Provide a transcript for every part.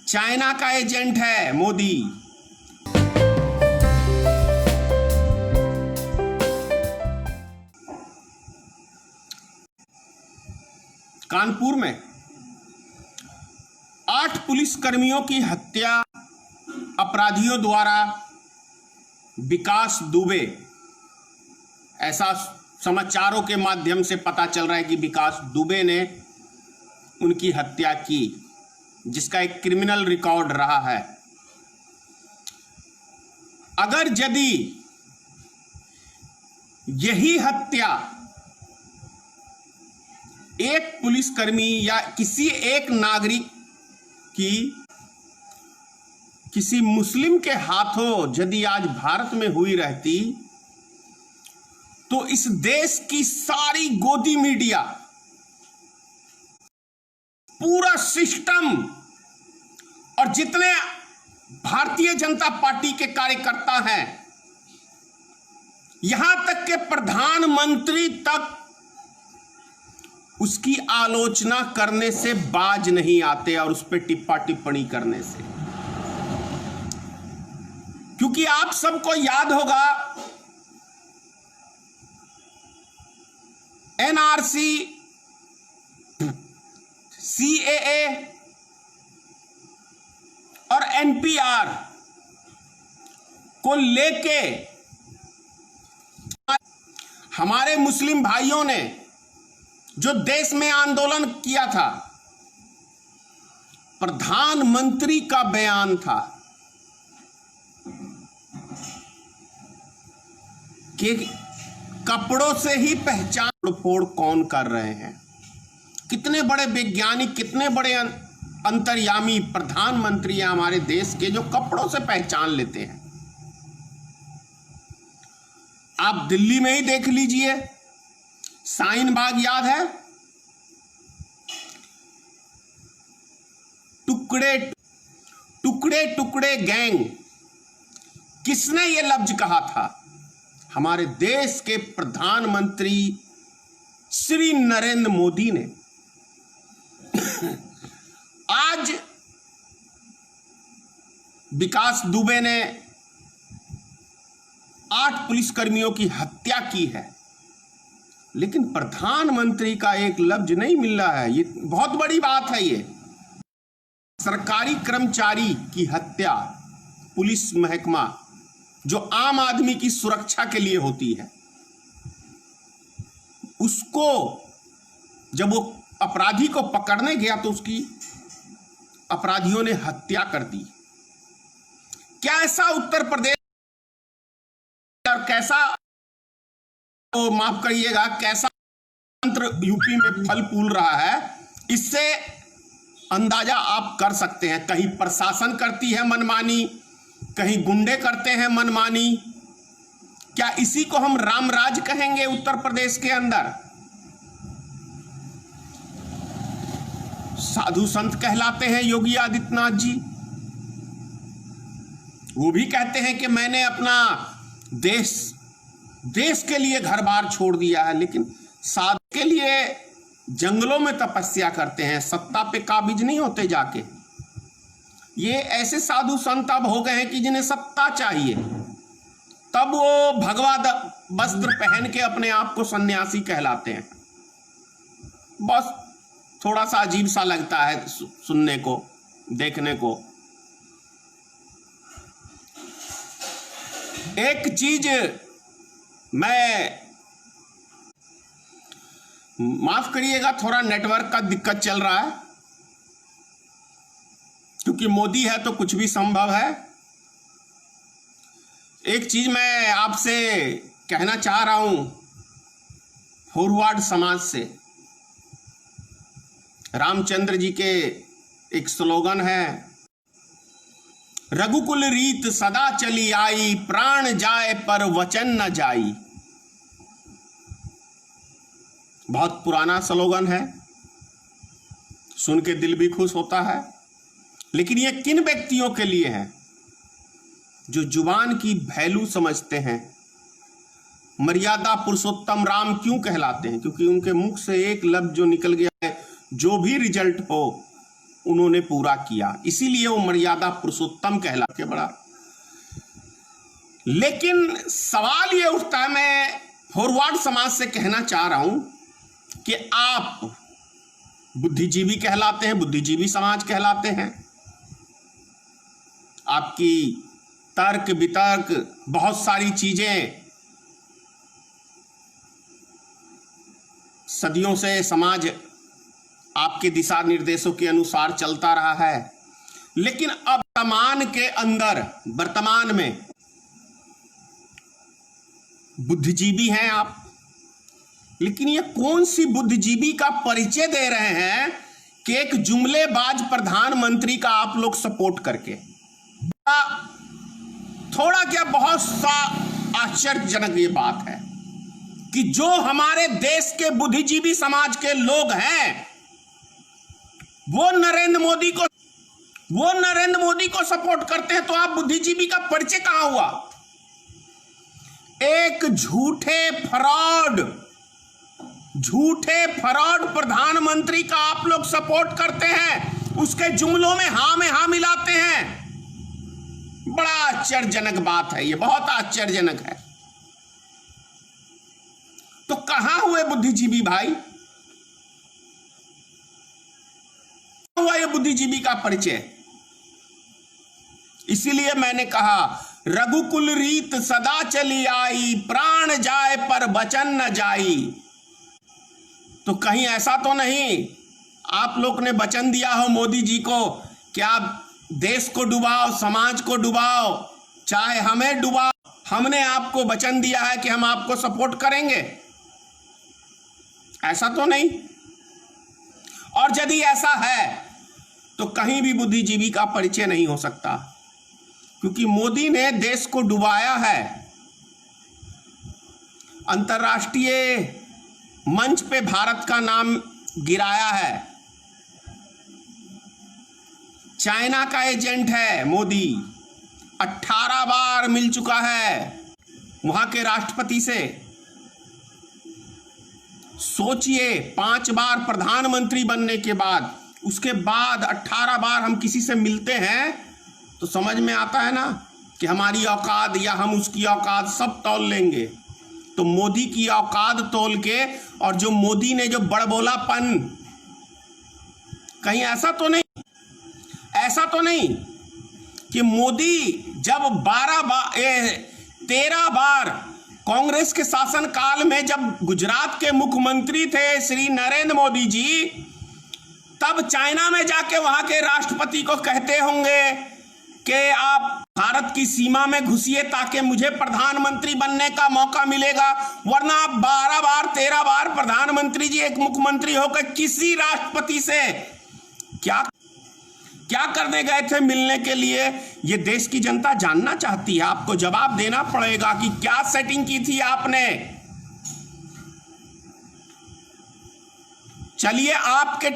China का agent है मोदी। कानपुर में 8 पुलिसकर्मियों की हत्या अपराधियों द्वारा विकास दुबे, ऐसा समाचारों के माध्यम से पता चल रहा है कि विकास दुबे ने उनकी हत्या की, जिसका एक क्रिमिनल रिकॉर्ड रहा है। अगर यदि यही हत्या एक पुलिसकर्मी या किसी एक नागरिक की किसी मुस्लिम के हाथों यदि आज भारत में हुई रहती, तो इस देश की सारी गोदी मीडिया, पूरा सिस्टम और जितने भारतीय जनता पार्टी के कार्यकर्ता हैं, यहां तक के प्रधानमंत्री तक उसकी आलोचना करने से बाज नहीं आते और उस पर टिप्पा टिप्पणी करने से। क्योंकि आप सबको याद होगा एनआरसी, सीएए और एनपीआर को लेके हमारे मुस्लिम भाइयों ने जो देश में आंदोलन किया था, प्रधानमंत्री का बयान था कि कपड़ों से ही पहचान फोड़ कौन कर रहे हैं। कितने बड़े वैज्ञानिक, कितने बड़े अंतर्यामी प्रधानमंत्री हैं हमारे देश के, जो कपड़ों से पहचान लेते हैं। आप दिल्ली में ही देख लीजिए, शाहीन बाग याद है, टुकड़े टुकड़े टुकड़े गैंग, किसने ये लफ्ज कहा था? हमारे देश के प्रधानमंत्री श्री नरेंद्र मोदी ने। आज विकास दुबे ने 8 पुलिसकर्मियों की हत्या की है, लेकिन प्रधानमंत्री का एक लफ्ज नहीं मिल रहा है। ये बहुत बड़ी बात है। ये सरकारी कर्मचारी की हत्या, पुलिस महकमा जो आम आदमी की सुरक्षा के लिए होती है, उसको जब वो अपराधी को पकड़ने गया तो उसकी अपराधियों ने हत्या कर दी। क्या ऐसा उत्तर प्रदेश और कैसा, तो माफ करिएगा, कैसा तंत्र यूपी में फल फूल रहा है, इससे अंदाजा आप कर सकते हैं। कहीं प्रशासन करती है मनमानी, कहीं गुंडे करते हैं मनमानी। क्या इसी को हम रामराज कहेंगे उत्तर प्रदेश के अंदर? साधु संत कहलाते हैं योगी आदित्यनाथ जी। वो भी कहते हैं कि मैंने अपना देश के लिए घर बार छोड़ दिया है, लेकिन साधु के लिए जंगलों में तपस्या करते हैं, सत्ता पे काबिज नहीं होते जाके। ये ऐसे साधु संत अब हो गए हैं कि जिन्हें सत्ता चाहिए, तब वो भगवा वस्त्र पहन के अपने आप को सन्यासी कहलाते हैं। बस थोड़ा सा अजीब सा लगता है सुनने को, देखने को। एक चीज मैं, माफ करिएगा, थोड़ा नेटवर्क का दिक्कत चल रहा है, क्योंकि मोदी है तो कुछ भी संभव है। एक चीज मैं आपसे कहना चाह रहा हूं, फॉरवर्ड समाज से। रामचंद्र जी के एक स्लोगन है, रघुकुल रीत सदा चली आई, प्राण जाए पर वचन न जाई। बहुत पुराना स्लोगन है, सुन के दिल भी खुश होता है। लेकिन ये किन व्यक्तियों के लिए है? जो जुबान की वैल्यू समझते हैं। मर्यादा पुरुषोत्तम राम क्यों कहलाते हैं? क्योंकि उनके मुख से एक लफ्ज जो निकल गया है, जो भी रिजल्ट हो, उन्होंने पूरा किया, इसीलिए वो मर्यादा पुरुषोत्तम कहला के बड़ा। लेकिन सवाल ये उठता है, मैं फॉरवर्ड समाज से कहना चाह रहा हूं कि आप बुद्धिजीवी कहलाते हैं, बुद्धिजीवी समाज कहलाते हैं, आपकी तर्क वितर्क बहुत सारी चीजें सदियों से समाज आपके दिशा निर्देशों के अनुसार चलता रहा है। लेकिन अब वर्तमान में बुद्धिजीवी हैं आप, लेकिन ये कौन सी बुद्धिजीवी का परिचय दे रहे हैं कि एक जुमलेबाज प्रधानमंत्री का आप लोग सपोर्ट करके? थोड़ा क्या बहुत सा आश्चर्यजनक ये बात है कि जो हमारे देश के बुद्धिजीवी समाज के लोग हैं वो नरेंद्र मोदी को सपोर्ट करते हैं, तो आप बुद्धिजीवी का परिचय कहां हुआ? एक झूठे फ्रॉड प्रधानमंत्री का आप लोग सपोर्ट करते हैं, उसके जुमलों में हां में हां मिलाते हैं। बड़ा आश्चर्यजनक बात है, ये बहुत आश्चर्यजनक है। तो कहां हुए बुद्धिजीवी भाई? हुआ ये बुद्धिजीवी का परिचय? इसीलिए मैंने कहा रघुकुल रीत सदा चली आई, प्राण जाए पर वचन न जाई। तो कहीं ऐसा तो नहीं आप लोग ने वचन दिया हो मोदी जी को कि आप देश को डुबाओ, समाज को डुबाओ, चाहे हमें डुबाओ, हमने आपको वचन दिया है कि हम आपको सपोर्ट करेंगे? ऐसा तो नहीं। और यदि ऐसा है तो कहीं भी बुद्धिजीवी का परिचय नहीं हो सकता, क्योंकि मोदी ने देश को डुबाया है, अंतर्राष्ट्रीय मंच पे भारत का नाम गिराया है, चाइना का एजेंट है मोदी, 18 बार मिल चुका है वहां के राष्ट्रपति से। सोचिए 5 बार प्रधानमंत्री बनने के बाद, उसके बाद 18 बार हम किसी से मिलते हैं, तो समझ में आता है ना कि हमारी औकात या हम उसकी औकात सब तौल लेंगे। तो मोदी की औकात तौल के, और जो मोदी ने जो बड़बोलापन, कहीं ऐसा तो नहीं कि मोदी जब 13 बार कांग्रेस के शासनकाल में जब गुजरात के मुख्यमंत्री थे श्री नरेंद्र मोदी जी, तब चाइना में जाके वहां के राष्ट्रपति को कहते होंगे कि आप भारत की सीमा में घुसिए ताकि मुझे प्रधानमंत्री बनने का मौका मिलेगा, वरना आप 12 बार 13 बार प्रधानमंत्री जी एक मुख्यमंत्री होकर किसी राष्ट्रपति से क्या करने गए थे मिलने के लिए? ये देश की जनता जानना चाहती है, आपको जवाब देना पड़ेगा कि क्या सेटिंग की थी आपने। चलिए आपके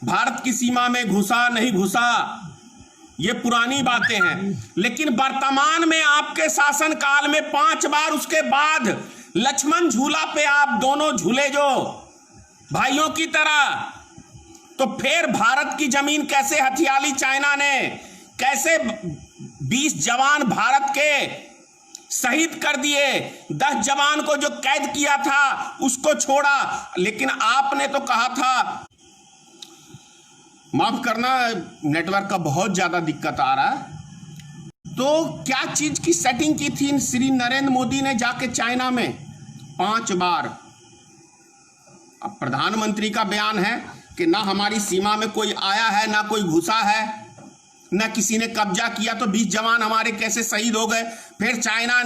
भारत की सीमा में घुसा नहीं घुसा ये पुरानी बातें हैं, लेकिन वर्तमान में आपके शासनकाल में 5 बार, उसके बाद लक्ष्मण झूला पे आप दोनों झूले जो भाइयों की तरह। तो फिर भारत की जमीन कैसे हथियाली चाइना ने, कैसे 20 जवान भारत के शहीद कर दिए, 10 जवान को जो कैद किया था उसको छोड़ा। लेकिन आपने तो कहा था, माफ करना नेटवर्क का बहुत ज्यादा दिक्कत आ रहा है, तो क्या चीज की सेटिंग की थी श्री नरेंद्र मोदी ने जाके चाइना में 5 बार? अब प्रधानमंत्री का बयान है कि ना हमारी सीमा में कोई आया है, ना कोई घुसा है, ना किसी ने कब्जा किया, तो 20 जवान हमारे कैसे शहीद हो गए? फिर चाइना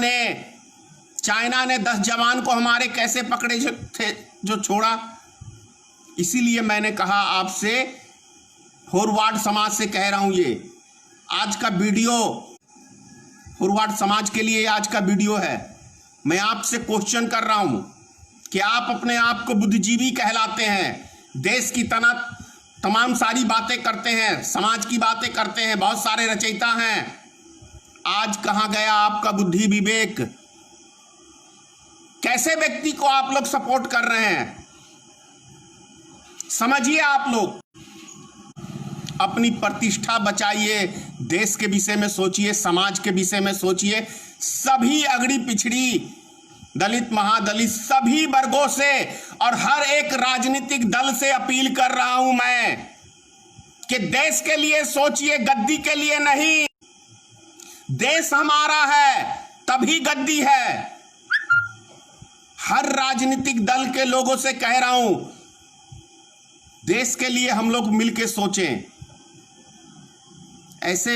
ने 10 जवान को हमारे कैसे पकड़े थे जो छोड़ा? इसीलिए मैंने कहा आपसे, फॉरवर्ड समाज से कह रहा हूं, ये आज का वीडियो फॉरवर्ड समाज के लिए आज का वीडियो है। मैं आपसे क्वेश्चन कर रहा हूं कि आप अपने आप को बुद्धिजीवी कहलाते हैं, देश की तमाम सारी बातें करते हैं, समाज की बातें करते हैं, बहुत सारे रचयिता हैं, आज कहां गया आपका बुद्धि विवेक? कैसे व्यक्ति को आप लोग सपोर्ट कर रहे हैं? समझिए आप लोग, अपनी प्रतिष्ठा बचाइए, देश के विषय में सोचिए, समाज के विषय में सोचिए। सभी अगड़ी पिछड़ी, दलित, महादलित, सभी वर्गों से और हर एक राजनीतिक दल से अपील कर रहा हूं मैं कि देश के लिए सोचिए, गद्दी के लिए नहीं। देश हमारा है तभी गद्दी है। हर राजनीतिक दल के लोगों से कह रहा हूं, देश के लिए हम लोग मिलकर सोचें। ऐसे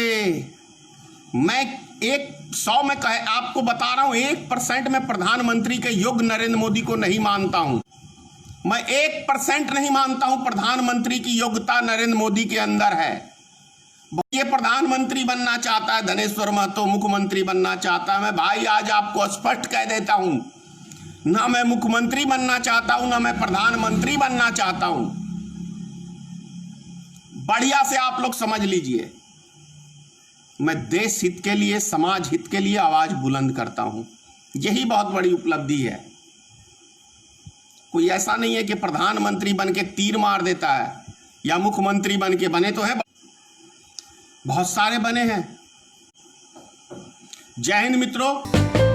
मैं 100 में आपको बता रहा हूं, 1% में प्रधानमंत्री के योग्य नरेंद्र मोदी को नहीं मानता हूं। मैं 1% नहीं मानता हूं प्रधानमंत्री की योग्यता नरेंद्र मोदी के अंदर है। ये प्रधानमंत्री बनना चाहता है, धनेश्वर महतो मुख्यमंत्री बनना चाहता है। मैं भाई आज आपको स्पष्ट कह देता हूं, ना मैं मुख्यमंत्री बनना चाहता हूं, ना मैं प्रधानमंत्री बनना चाहता हूं। बढ़िया से आप लोग समझ लीजिए, मैं देश हित के लिए, समाज हित के लिए आवाज बुलंद करता हूं। यही बहुत बड़ी उपलब्धि है। कोई ऐसा नहीं है कि प्रधानमंत्री बन के तीर मार देता है, या मुख्यमंत्री बन के, बने तो है, बहुत सारे बने हैं। जय हिंद मित्रों।